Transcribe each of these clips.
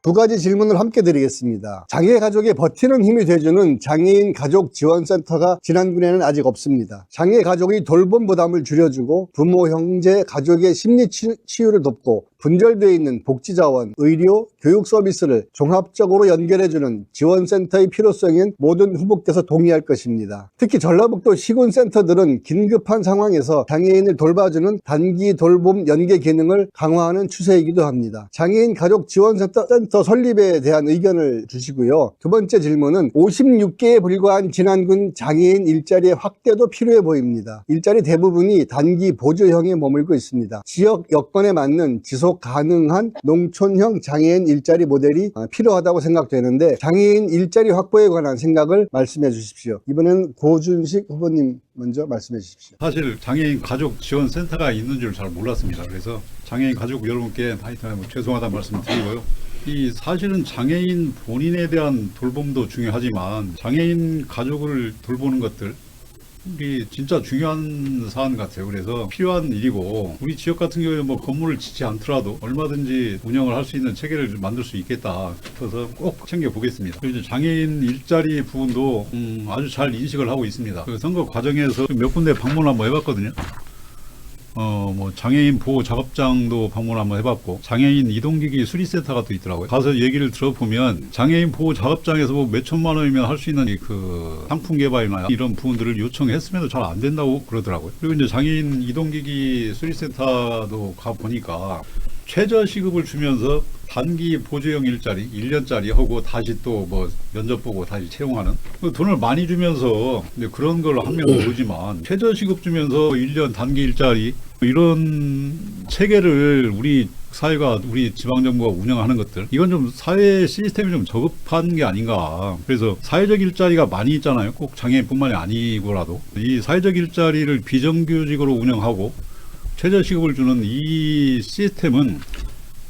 두 가지 질문을 함께 드리겠습니다. 장애 가족의 버티는 힘이 돼주는 장애인 가족 지원센터가 진안군에는 아직 없습니다. 장애 가족의 돌봄 부담을 줄여주고 부모, 형제, 가족의 심리 치유를 돕고 분절되어 있는 복지자원, 의료, 교육 서비스를 종합적으로 연결해주는 지원센터의 필요성엔 모든 후보께서 동의할 것입니다. 특히 전라북도 시군센터들은 긴급한 상황에서 장애인을 돌봐주는 단기 돌봄 연계 기능을 강화하는 추세이기도 합니다. 장애인 가족 지원센터 설립에 대한 의견을 주시고요. 두 번째 질문은 56개에 불과한 진안군 장애인 일자리의 확대도 필요해 보입니다. 일자리 대부분이 단기 보조형에 머물고 있습니다. 지역 여건에 맞는 지속 가능한 농촌형 장애인 일자리 모델이 필요하다고 생각되는데 장애인 일자리 확보에 관한 생각을 말씀해 주십시오. 이번엔 고준식 후보님 먼저 말씀해 주십시오. 사실 장애인 가족 지원센터가 있는 줄 잘 몰랐습니다. 그래서 장애인 가족 여러분께 하여튼 죄송하다는 말씀을 드리고요. 이 사실은 장애인 본인에 대한 돌봄도 중요하지만 장애인 가족을 돌보는 것들 우리 진짜 중요한 사안 같아요. 그래서 필요한 일이고 우리 지역 같은 경우에 뭐 건물을 짓지 않더라도 얼마든지 운영을 할 수 있는 체계를 좀 만들 수 있겠다 싶어서 꼭 챙겨보겠습니다. 그리고 이제 장애인 일자리 부분도 아주 잘 인식을 하고 있습니다. 그 선거 과정에서 몇 군데 방문 한번 해봤거든요. 뭐 장애인 보호 작업장도 방문 한번 해봤고 장애인 이동기기 수리센터가 또 있더라고요. 가서 얘기를 들어보면 장애인 보호 작업장에서 뭐 몇천만 원이면 할 수 있는 그 상품 개발이나 이런 부분들을 요청했음에도 잘 안 된다고 그러더라고요. 그리고 이제 장애인 이동기기 수리센터도 가보니까 최저 시급을 주면서 단기 보조형 일자리 1년짜리 하고 다시 또 뭐 면접 보고 다시 채용하는 돈을 많이 주면서 그런 걸 하면 모르지만 최저 시급 주면서 1년 단기 일자리 이런 체계를 우리 사회가 우리 지방정부가 운영하는 것들 이건 좀 사회 시스템이 좀 저급한 게 아닌가. 그래서 사회적 일자리가 많이 있잖아요. 꼭 장애인뿐만이 아니고라도 이 사회적 일자리를 비정규직으로 운영하고 최저시급을 주는 이 시스템은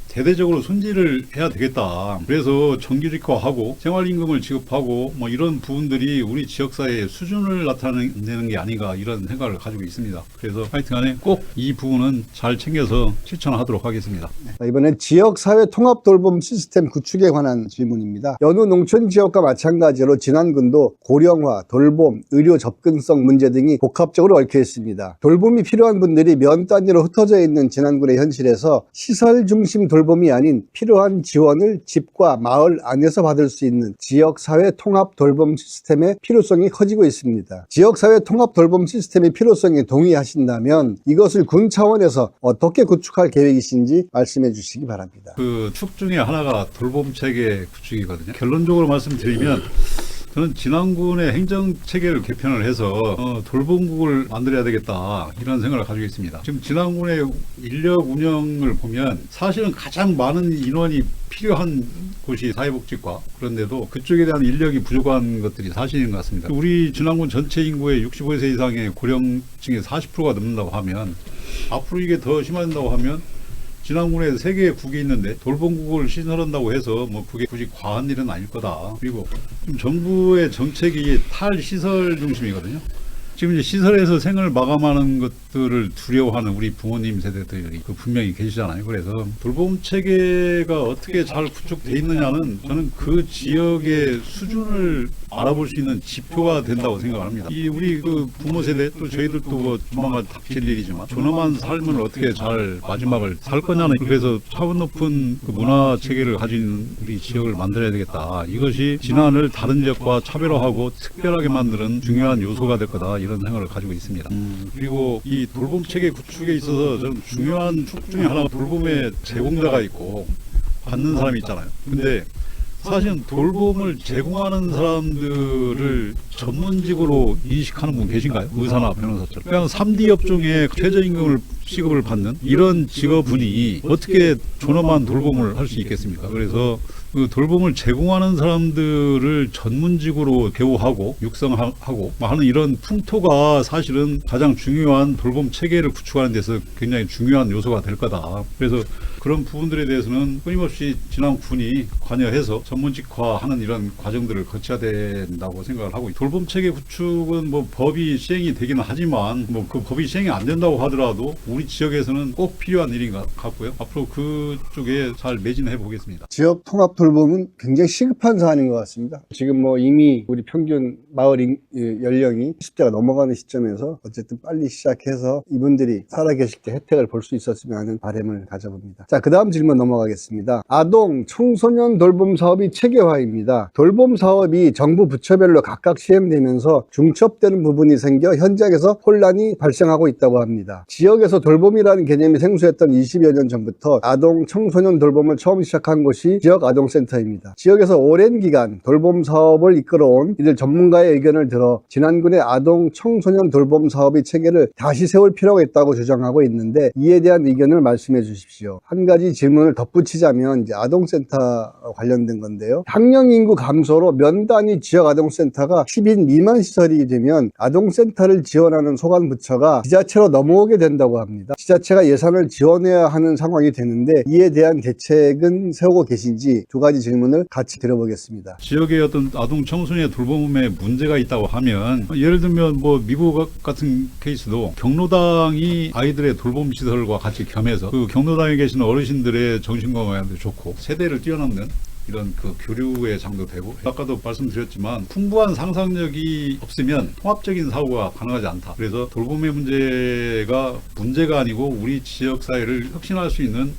대대적으로 손질을 해야 되겠다. 그래서 정규직화하고 생활임금을 지급하고 뭐 이런 부분들이 우리 지역사회의 수준을 나타내는 게 아닌가 이런 생각을 가지고 있습니다. 그래서 하여튼간에 꼭 이 부분은 잘 챙겨서 실천하도록 하겠습니다. 이번엔 지역사회 통합돌봄 시스템 구축에 관한 질문입니다. 여느 농촌 지역과 마찬가지로 진안군도 고령화, 돌봄, 의료 접근성 문제 등이 복합적으로 얽혀 있습니다. 돌봄이 필요한 분들이 면 단위로 흩어져 있는 진안군의 현실에서 시설 중심 돌봄이 아닌 필요한 지원을 집과 마을 안에서 받을 수 있는 지역사회 통합돌봄 시스템의 필요성이 커지고 있습니다. 지역사회 통합돌봄 시스템의 필요성에 동의하신다면 이것을 군 차원에서 어떻게 구축할 계획이신지 말씀해 주시기 바랍니다. 그 축 중에 하나가 돌봄 체계 구축이거든요. 결론적으로 말씀드리면 저는 진안군의 행정체계를 개편을 해서 돌봄국을 만들어야 되겠다 이런 생각을 가지고 있습니다. 지금 진안군의 인력 운영을 보면 사실은 가장 많은 인원이 필요한 곳이 사회복지과 그런데도 그쪽에 대한 인력이 부족한 것들이 사실인 것 같습니다. 우리 진안군 전체 인구의 65세 이상의 고령층의 40%가 넘는다고 하면 앞으로 이게 더 심해진다고 하면 진안군에 3개의 국이 있는데 돌봄국을 신설한다고 해서 뭐 그게 굳이 과한 일은 아닐 거다. 그리고 지금 정부의 정책이 탈시설 중심이거든요. 지금 이제 시설에서 생을 마감하는 것들을 두려워하는 우리 부모님 세대들이 분명히 계시잖아요. 그래서 돌봄 체계가 어떻게 잘 구축돼 있느냐는 저는 그 지역의 수준을 알아볼 수 있는 지표가 된다고 생각합니다. 이 우리 그 부모 세대 또 저희들도 뭐 조만간 닥칠 일이지만 존엄한 삶을 어떻게 잘 마지막을 살 거냐는 그래서 차원 높은 그 문화 체계를 가진 우리 지역을 만들어야 되겠다. 이것이 진안을 다른 지역과 차별화하고 특별하게 만드는 중요한 요소가 될 거다. 이런 생각을 가지고 있습니다. 그리고 이 돌봄 체계 구축에 있어서 저는 중요한 축 중에 하나가 돌봄의 제공자가 있고 받는 사람이 있잖아요. 근데 사실은 돌봄을 제공하는 사람들을 전문직으로 인식하는 분 계신가요? 의사나 변호사처럼. 그냥 3D 업종에 최저임금을 시급을 받는 이런 직업분이 어떻게 존엄한 돌봄을 할 수 있겠습니까? 그래서 그 돌봄을 제공하는 사람들을 전문직으로 배우하고 육성하고 하는 이런 풍토가 사실은 가장 중요한 돌봄 체계를 구축하는 데서 굉장히 중요한 요소가 될 거다. 그래서 그런 부분들에 대해서는 끊임없이 진안군이 관여해서 전문직화하는 이런 과정들을 거쳐야 된다고 생각을 하고 돌봄 체계 구축은 뭐 법이 시행이 되기는 하지만 뭐 그 법이 시행이 안 된다고 하더라도 우리 지역에서는 꼭 필요한 일인 것 같고요. 앞으로 그쪽에 잘 매진해 보겠습니다. 지역 통합 돌봄은 굉장히 시급한 사안인 것 같습니다. 지금 뭐 이미 우리 평균 마을 연령이 10대가 넘어가는 시점에서 어쨌든 빨리 시작해서 이분들이 살아계실 때 혜택을 볼 수 있었으면 하는 바람을 가져봅니다. 자, 그 다음 질문 넘어가겠습니다. 아동, 청소년 돌봄 사업이 체계화입니다. 돌봄 사업이 정부 부처별로 각각 시행되면서 중첩되는 부분이 생겨 현장에서 혼란이 발생하고 있다고 합니다. 지역에서 돌봄이라는 개념이 생소했던 20여 년 전부터 아동, 청소년 돌봄을 처음 시작한 곳이 지역 아동센터입니다. 지역에서 오랜 기간 돌봄 사업을 이끌어온 이들 전문가의 의견을 들어 진안군의 아동, 청소년 돌봄 사업의 체계를 다시 세울 필요가 있다고 주장하고 있는데 이에 대한 의견을 말씀해 주십시오. 한 가지 질문을 덧붙이자면 이제 아동센터 관련된 건데요. 학령 인구 감소로 면 단위 지역 아동센터가 10인 미만 시설이 되면 아동센터를 지원하는 소관부처가 지자체로 넘어오게 된다고 합니다. 지자체가 예산을 지원해야 하는 상황이 되는데 이에 대한 대책은 세우고 계신지 두 가지 질문을 같이 드려보겠습니다. 지역의 어떤 아동 청소년의 돌봄에 문제가 있다고 하면 예를 들면 뭐 미국 같은 케이스도 경로당이 아이들의 돌봄 시설과 같이 겸해서 그 경로당에 계시는 어르신들의 정신건강에도 좋고 세대를 뛰어넘는 이런 그 교류의 장도 되고, 아까도 말씀드렸지만 풍부한 상상력이 없으면 통합적인 사고가 가능하지 않다. 그래서 돌봄의 문제가 아니고 우리 지역 사회를 혁신할 수 있는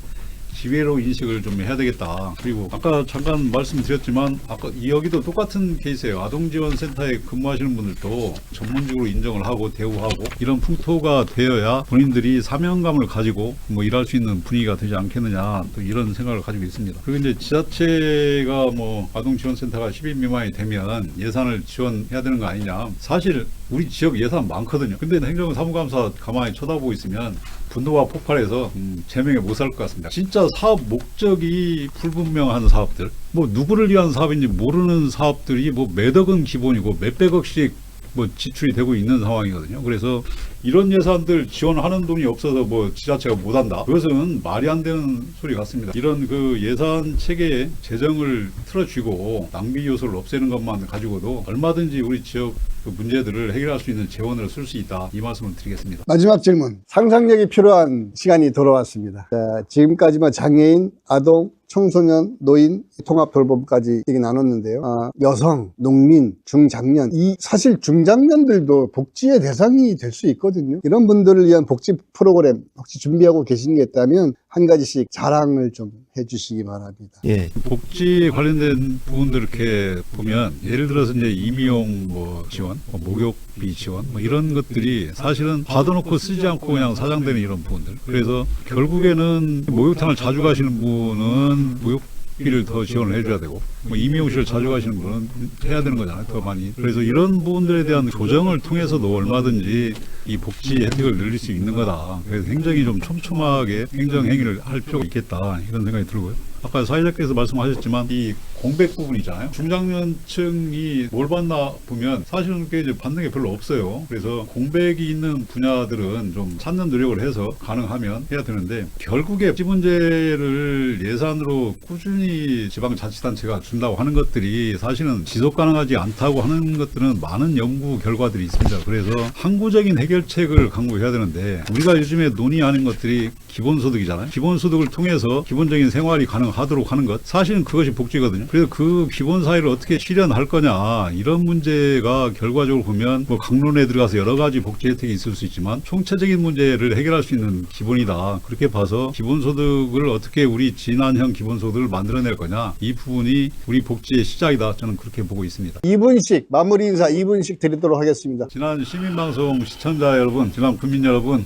기회로 인식을 좀 해야 되겠다. 그리고 아까 잠깐 말씀드렸지만 아까 여기도 똑같은 케이스예요. 아동지원센터에 근무하시는 분들도 전문직으로 인정을 하고 대우하고 이런 풍토가 되어야 본인들이 사명감을 가지고 뭐 일할 수 있는 분위기가 되지 않겠느냐, 또 이런 생각을 가지고 있습니다. 그리고 이제 지자체가 뭐 아동지원센터가 10인 미만이 되면 예산을 지원해야 되는 거 아니냐. 사실 우리 지역 예산 많거든요. 근데 행정사무감사 가만히 쳐다보고 있으면 분노가 폭발해서 제명에 못 살 것 같습니다. 진짜 사업 목적이 불분명한 사업들, 뭐 누구를 위한 사업인지 모르는 사업들이 뭐 몇억은 기본이고 몇백억씩 뭐 지출이 되고 있는 상황이거든요. 그래서 이런 예산들 지원하는 돈이 없어서 뭐 지자체가 못한다, 그것은 말이 안 되는 소리 같습니다. 이런 그 예산 체계에 재정을 틀어쥐고 낭비 요소를 없애는 것만 가지고도 얼마든지 우리 지역 그 문제들을 해결할 수 있는 재원을 쓸 수 있다, 이 말씀을 드리겠습니다. 마지막 질문. 상상력이 필요한 시간이 돌아왔습니다. 자, 지금까지만 장애인, 아동, 청소년, 노인, 통합 돌봄까지 얘기 나눴는데요. 여성, 농민, 중장년, 이 사실 중장년들도 복지의 대상이 될 수 있거든요. 이런 분들을 위한 복지 프로그램 혹시 준비하고 계신 게 있다면 한 가지씩 자랑을 좀 해주시기 바랍니다. 예. 복지 관련된 부분들 이렇게 보면 예를 들어서 이제 임용 뭐 지원, 뭐 목욕비 지원, 뭐 이런 것들이 사실은 받아놓고 쓰지 않고 그냥 사장되는 이런 부분들. 그래서 결국에는 목욕탕을 자주 가시는 분은 목욕비를 더 지원을 해줘야 되고, 뭐 임용실을 자주 가시는 분은 해야 되는 거잖아요, 더 많이. 그래서 이런 부분들에 대한 조정을 통해서도 얼마든지 이 복지 혜택을 늘릴 수 있는 거다. 그래서 행정이 좀 촘촘하게 행정 행위를 할 필요가 있겠다, 이런 생각이 들고요. 아까 사회자께서 말씀하셨지만 이 공백 부분이잖아요. 중장년층이 뭘 받나 보면 사실은 그게 이제 받는 게 별로 없어요. 그래서 공백이 있는 분야들은 좀 찾는 노력을 해서 가능하면 해야 되는데, 결국에 복지 문제를 예산으로 꾸준히 지방자치단체가 준다고 하는 것들이 사실은 지속 가능하지 않다고 하는 것들은 많은 연구 결과들이 있습니다. 그래서 항구적인 해결책을 강구해야 되는데, 우리가 요즘에 논의하는 것들이 기본소득이잖아요. 기본소득을 통해서 기본적인 생활이 가능하도록 하는 것, 사실은 그것이 복지거든요. 그래서 그 기본 사회를 어떻게 실현할 거냐, 이런 문제가 결과적으로 보면 뭐 강론에 들어가서 여러 가지 복지 혜택이 있을 수 있지만 총체적인 문제를 해결할 수 있는 기본이다, 그렇게 봐서 기본소득을 어떻게 우리 진안형 기본소득을 만들어낼 거냐, 이 부분이 우리 복지의 시작이다, 저는 그렇게 보고 있습니다. 2분씩 마무리 인사 2분씩 드리도록 하겠습니다. 지난 시민방송 시청자 여러분, 지난 국민 여러분,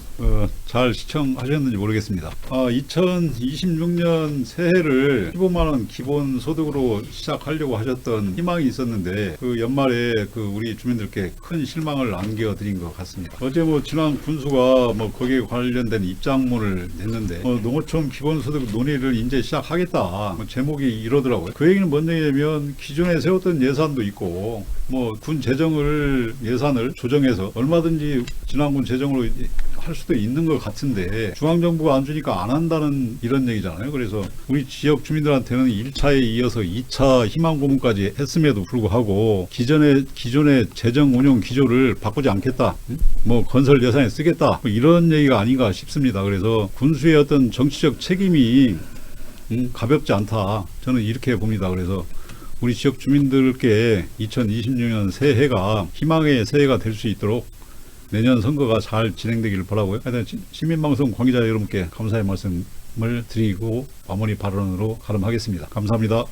잘 시청하셨는지 모르겠습니다. 2026년 새해를 15만원 기본소득으로 시작하려고 하셨던 희망이 있었는데 그 연말에 그 우리 주민들께 큰 실망을 안겨드린 것 같습니다. 어제 뭐 지난 군수가 뭐 거기에 관련된 입장문을 냈는데 농어촌 기본소득 논의를 이제 시작하겠다, 제목이 이러더라고요. 그 얘기는 뭔 얘기냐면 기존에 세웠던 예산도 있고 뭐 군 재정을 예산을 조정해서 얼마든지 지난군 재정으로 할 수도 있는 것 같은데 중앙정부가 안 주니까 안 한다는 이런 얘기잖아요. 그래서 우리 지역 주민들한테는 1차에 이어서 2차 희망고문까지 했음에도 불구하고 기존의 재정 운용 기조를 바꾸지 않겠다, 뭐 건설 예산에 쓰겠다, 뭐 이런 얘기가 아닌가 싶습니다. 그래서 군수의 어떤 정치적 책임이 가볍지 않다. 저는 이렇게 봅니다. 그래서 우리 지역 주민들께 2026년 새해가 희망의 새해가 될 수 있도록 내년 선거가 잘 진행되기를 바라고요. 하여튼 시민방송 관계자 여러분께 감사의 말씀을 드리고 마무리 발언으로 가름하겠습니다. 감사합니다.